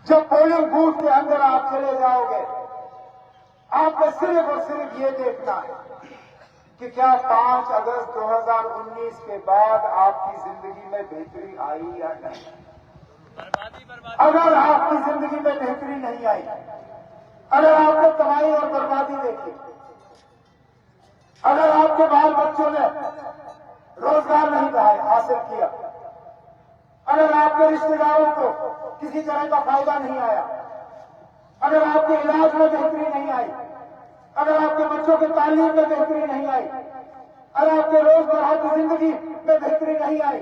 जब polling booth के अंदर आप चले जाओगे, आपको सिर्फ और सिर्फ ये देखना है कि क्या 5 अगस्त 2019 के बाद आपकी जिंदगी में बेहतरी आई या नहीं। अगर आपकी जिंदगी में बेहतरी नहीं आई, अगर आपने कमाई और बर्बादी देखी, अगर आपके बाल बच्चों ने रोजगार नहीं हासिल किया, अगर आपके रिश्तेदारों को किसी तरह का फायदा नहीं आया, अगर आपके इलाज में बेहतरी नहीं आई, अगर आपके बच्चों के तालीम में बेहतरी नहीं आई, अगर आपके रोजमर्रा की जिंदगी में बेहतरी नहीं आई,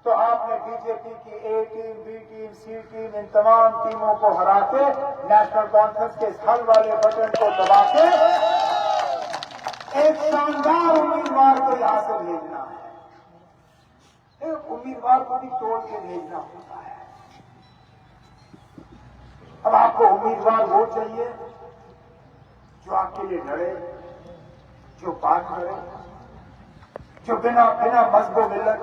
तो आपने बीजेपी की ए टीम, बी टीम, सी टीम, इन तमाम टीमों को हरा के नेशनल कॉन्फ्रेंस के हल वाले बटन को दबा के एक शानदार उम्मीदवार को यहां से भेजना है। एक उम्मीदवार को भी तोड़ के भेजना होता है। अब आपको उम्मीदवार वो चाहिए जो आपके लिए लड़े, जो बात करे, जो बिना मजहब मिल्लत,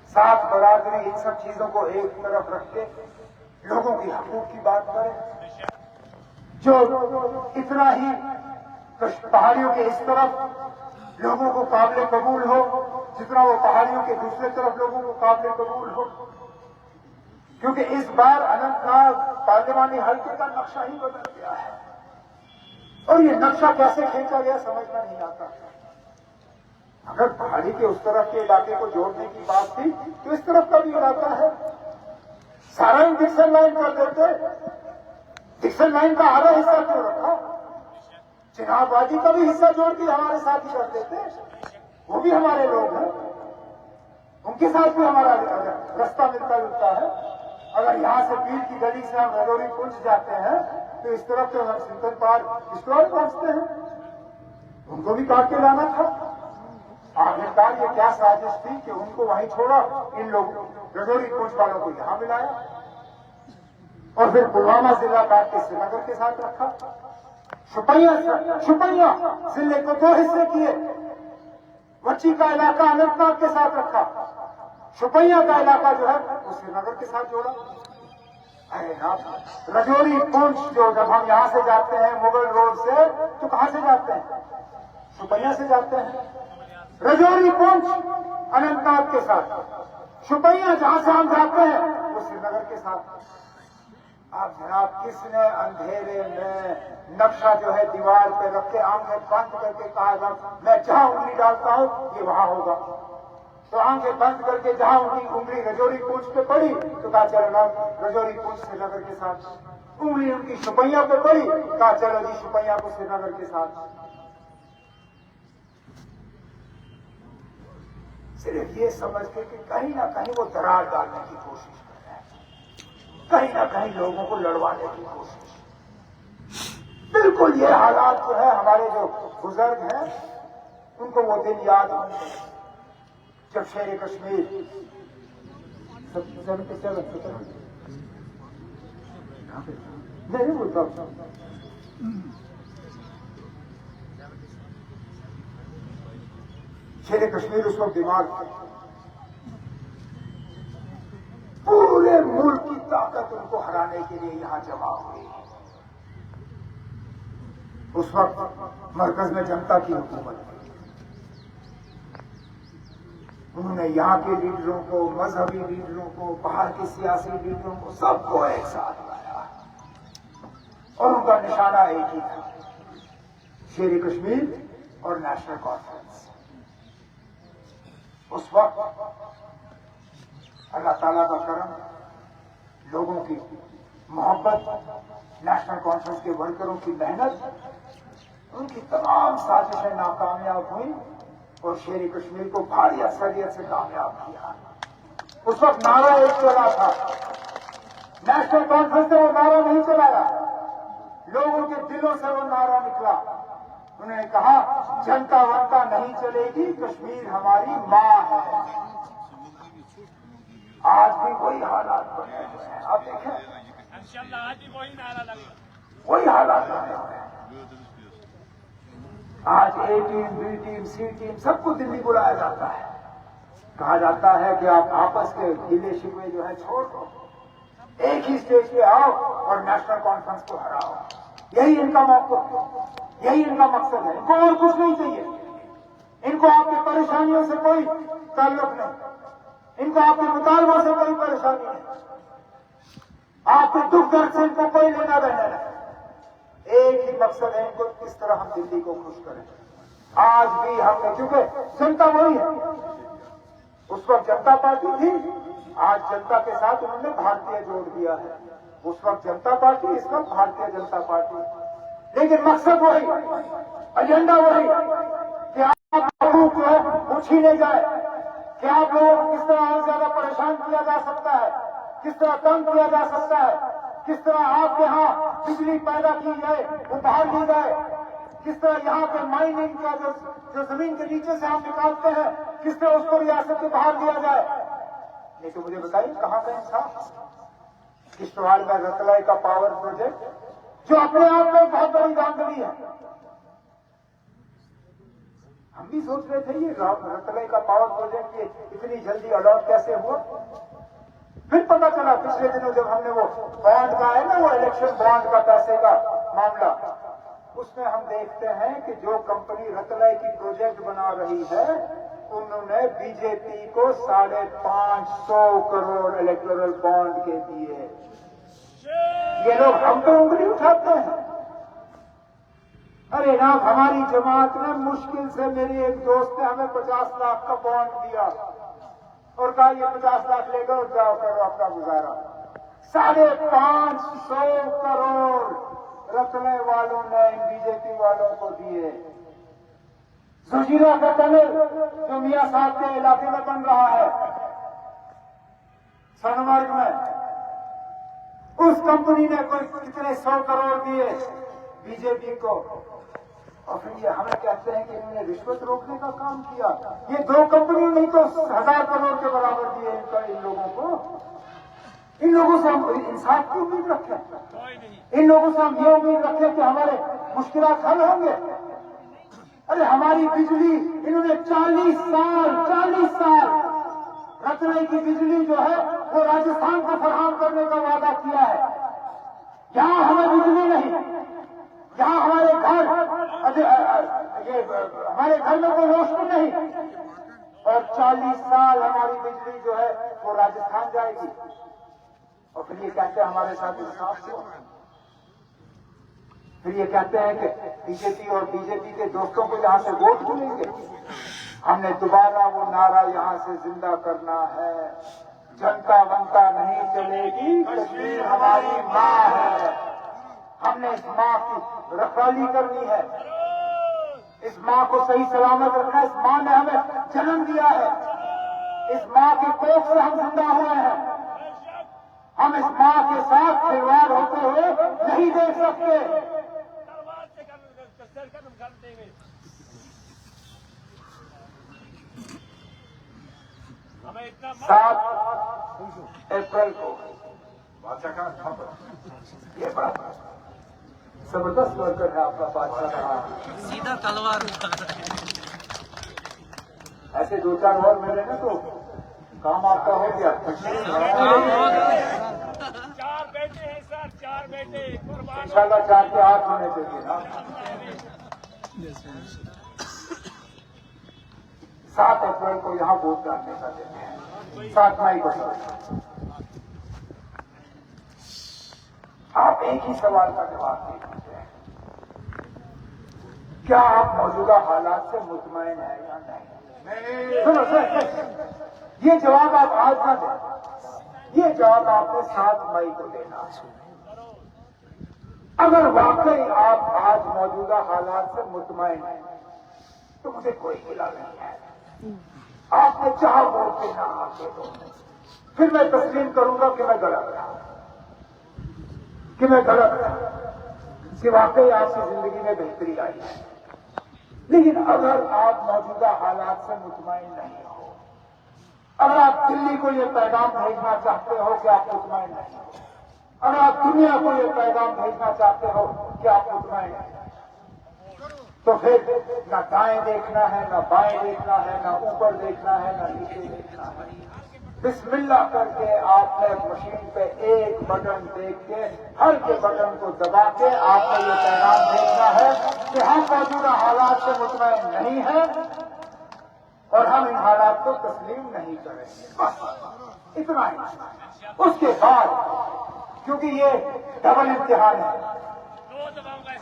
साथ बरादरी, इन सब चीजों को एक तरफ रख के लोगों की हकूक की बात करे, जो इतना ही पहाड़ियों के इस तरफ लोगों को काबिल कबूल हो जितना वो पहाड़ियों के दूसरे तरफ लोगों को काबिल कबूल हो। क्योंकि इस बार अनंतनाग पार्लिमानी हल्के का नक्शा ही बदल गया है और ये नक्शा कैसे खींचा गया समझ में नहीं आता। अगर पहाड़ी के उस तरफ के इलाके को जोड़ने की बात थी तो इस तरफ का भी इलाका है, सारा ही डिक्सन लाइन कर देते। डिक्सन लाइन का आधा हिस्सा क्यों रखा? चिनाबाजी का भी हिस्सा जोड़ के हमारे साथ ही कर देते, वो भी हमारे लोग हैं, उनके साथ भी हमारा रास्ता मिलता जुलता है। अगर यहां से पीर की गली से हम रजौरी कुंज जाते हैं तो इस तरफ से हम सिंथन पार्क स्टोर पहुंचते हैं, उनको भी काट के लाना था। आखिरकार ये क्या साजिश थी कि उनको वहीं छोड़ा, इन लोगों रजौरी कुंज वालों को यहां मिलाया और फिर पुलवामा जिला काट के श्रीनगर के साथ रखा। शुपैया जिले को 2 हिस्से किए, वच्ची का इलाका अनंतनाग के साथ रखा, शुपैया का इलाका जो है वो श्रीनगर के साथ जोड़ा। अरे नाथ, रजौरी पुंछ जो जब हम यहां से जाते हैं मुगल रोड से तो कहां से जाते हैं? शुपैया से जाते हैं। रजौरी पुंछ अनंतनाग के साथ, शुपैया जहां से हम जाते हैं वो श्रीनगर के साथ। अब जनाब किसने अंधेरे में नक्शा जो है दीवार पे रख के आंखें बंद करके कहा मैं जहां उंगली डालता हूं ये वहां होगा, तो आंखें बंद करके जहां उनकी उंगली रजौरी पुंछ पे पड़ी तो कहा चलो ना रजौरी पुंछ श्रीनगर के साथ, उंगली उनकी शुपैया पे पड़ी, कहा चलो जी शुपैया को श्रीनगर के साथ। सिर्फ ये समझ के कि कहीं ना कहीं वो दरार डालने की कोशिश कर रहे हैं, कहीं ना कहीं लोगों को लड़वाने की कोशिश। बिल्कुल ये हालात जो है हमारे जो बुजुर्ग हैं उनको वो दिन याद होंगे जब शेर कश्मीर नहीं बोलता शेर कश्मीर उस वक्त दिमाग पूरे मुल्क की ताकत उनको हराने के लिए यहां जमा हुई। उस वक्त मरकज में जनता की हुकूमत थी, उन्होंने यहाँ के लीडरों को, मजहबी लीडरों को, बाहर के सियासी लीडरों को सबको एक साथ लाया और उनका निशाना एक ही था, शेर कश्मीर और नेशनल कॉन्फ्रेंस। उस वक्त अल्लाह ताला का करम, लोगों की मोहब्बत, नेशनल कॉन्फ्रेंस के वर्करों की मेहनत, उनकी तमाम साजिशें नाकामयाब हुई और शेर कश्मीर को भारी अक्सरियत से कामयाब किया। उस वक्त नारा एक चला था, नेशनल कॉन्फ्रेंस से वो नारा नहीं चलाया, लोगों के दिलों से वो नारा निकला। उन्होंने कहा जनता वंता नहीं चलेगी, कश्मीर हमारी मां है। आज भी वही हालात बने हुए हैं, आप देखें आज भी वही नारा लगा, वही हालात बने हुए हैं। आज ए टीम, बी टीम, सी टीम सबको दिल्ली बुलाया जाता है, कहा जाता है कि आप आपस के गिले शिकवे जो है छोड़ दो, एक ही स्टेज पे आओ और नेशनल कॉन्फ्रेंस को हराओ। यही इनका मौक़िफ़ है, यही इनका मकसद है। इनको और कुछ नहीं चाहिए। इनको आपकी परेशानियों से कोई ताल्लुक नहीं, इनको आपके मुतालबों से कोई परेशानी नहीं, आपके दुख दर्द से इनको कोई लेना देना नहीं। एक ही मकसद है इनको, किस तरह हम दिल्ली को खुश करें। आज भी हमने, क्योंकि जनता वही है, उस वक्त जनता पार्टी थी, आज जनता के साथ उन्होंने भारतीय जोड़ दिया है। उस वक्त जनता पार्टी, इस वक्त भारतीय जनता पार्टी, लेकिन मकसद वही, एजेंडा वही कि आप लोगों को छीने जाए, कि आप लोगों को किस तरह और ज्यादा परेशान किया जा सकता है, किस तरह तंग किया जा सकता है, किस तरह आपके यहाँ बिजली पैदा की जाए, उधार ली जाए, किस तरह यहाँ पे माइनिंग का जो जमीन के नीचे से हम निकालते हैं, किस तरह उसको रियासत को बाहर दिया जाए। नहीं तो मुझे बताइए कहां का इंसाफ। किश्तवाड़ में रतलाई का पावर प्रोजेक्ट, जो अपने आप में बहुत बड़ी धांधली है, हम भी सोच रहे थे ये रतलाई का पावर प्रोजेक्ट ये इतनी जल्दी अलॉट कैसे हुआ। फिर पता चला पिछले दिनों जब हमने वो बॉन्ड का है ना, वो इलेक्शन बॉन्ड का पैसे का मामला, उसमें हम देखते हैं कि जो कंपनी रतलाई की प्रोजेक्ट बना रही है, उन्होंने बीजेपी को 550 करोड़ इलेक्टोरल बॉन्ड के दिए। ये लोग हम तो उंगली उठाते हैं। अरे ना, हमारी जमात ने मुश्किल से, मेरी एक दोस्त ने हमें 50 लाख का बॉन्ड दिया और कहा ये 50 लाख लेकर और जाओ करो अपना गुजारा। 550 करोड़ रतले वालों ने बीजेपी वालों को दिए। सुजीरा का टनल जो मियां साहब के इलाके में बन रहा है, सोनमर्ग में, उस कंपनी ने कोई कितने 100 करोड़ दिए बीजेपी को, और फिर ये हमें कहते हैं कि इन्होंने रिश्वत रोकने का काम किया। ये 2 कंपनी नहीं तो 1000 करोड़ के बराबर दिए इन लोगों को। इन लोगों से हम इंसाफ की उम्मीद रखें, इन लोगों से हम ये उम्मीद रखें कि हमारे मुश्किलात हल होंगे। अरे हमारी बिजली इन्होंने 40 साल रतलाई की बिजली जो है वो राजस्थान को फराहम करने का वादा किया है। यहां हमें बिजली नहीं, यहां हमारे घर में कोई रोशनी नहीं, और 40 साल हमारी बिजली जो है वो राजस्थान जाएगी। और फिर ये कहते हैं हमारे साथ इंसाफ हुआ। फिर ये कहते हैं कि बीजेपी और बीजेपी के दोस्तों को यहां से वोट मिलेंगे। हमने दोबारा वो नारा यहां से जिंदा करना है, जनता बनता नहीं चलेगी, कश्मीर हमारी मां है। हमने इस मां की रखवाली करनी है, इस मां को सही सलामत रखना। इस मां ने हमें जन्म दिया है, इस मां के कोख से हम जिंदा हुए हैं। हम इस मां के साथ खिलवाड़ होते हुए नहीं देख सकते। 7 अप्रैल को बादशाह का ये बड़ा जबरदस्त वर्कर है आपका बादशाह का, सीधा तलवार। ऐसे 2-4 और मिले ना तो काम आपका हो गया। 4 बेटे हैं सर, 4 बेटे। इंशाल्लाह 4 के 8 होने चाहिए ना। 7 अप्रैल को यहाँ वोट डालने का दिन है, 7 मई को। आप एक ही सवाल का जवाब दे दीजिए, क्या आप मौजूदा हालात से मुतमईन हैं या नहीं? सुनो सर, ये जवाब आप आज ना दें, ये जवाब आपने 7 मई को देना है। अगर वाकई आप आज मौजूदा हालात से मुतमईन हैं तो मुझे कोई गिला नहीं है। आपने चाह वोट देना आपके दो, फिर मैं तस्लीम करूंगा कि मैं गलत था, कि वाकई आपकी जिंदगी में बेहतरी आई है। लेकिन अगर आप मौजूदा हालात से मुतमईन नहीं हो, अगर आप दिल्ली को यह पैगाम भेजना चाहते हो कि आप मुतमईन नहीं हो, अगर आप दुनिया को यह पैगाम भेजना चाहते हो कि आप मुतमईन नहीं, तो फिर न दाएं देखना है, न बाएं देखना है, न ऊपर देखना है, न नीचे देखना है। बिस्मिल्लाह करके आपने मशीन पे एक बटन देख के हर के बटन को दबा के आपको ये पैगाम भेजना है कि हम मौजूदा हालात से मुतमईन नहीं है और हम इन हालात को तस्लीम नहीं करेंगे। बस इतना ही। उसके बाद क्योंकि ये डबल इम्तिहान है, दो दबाऊंगा।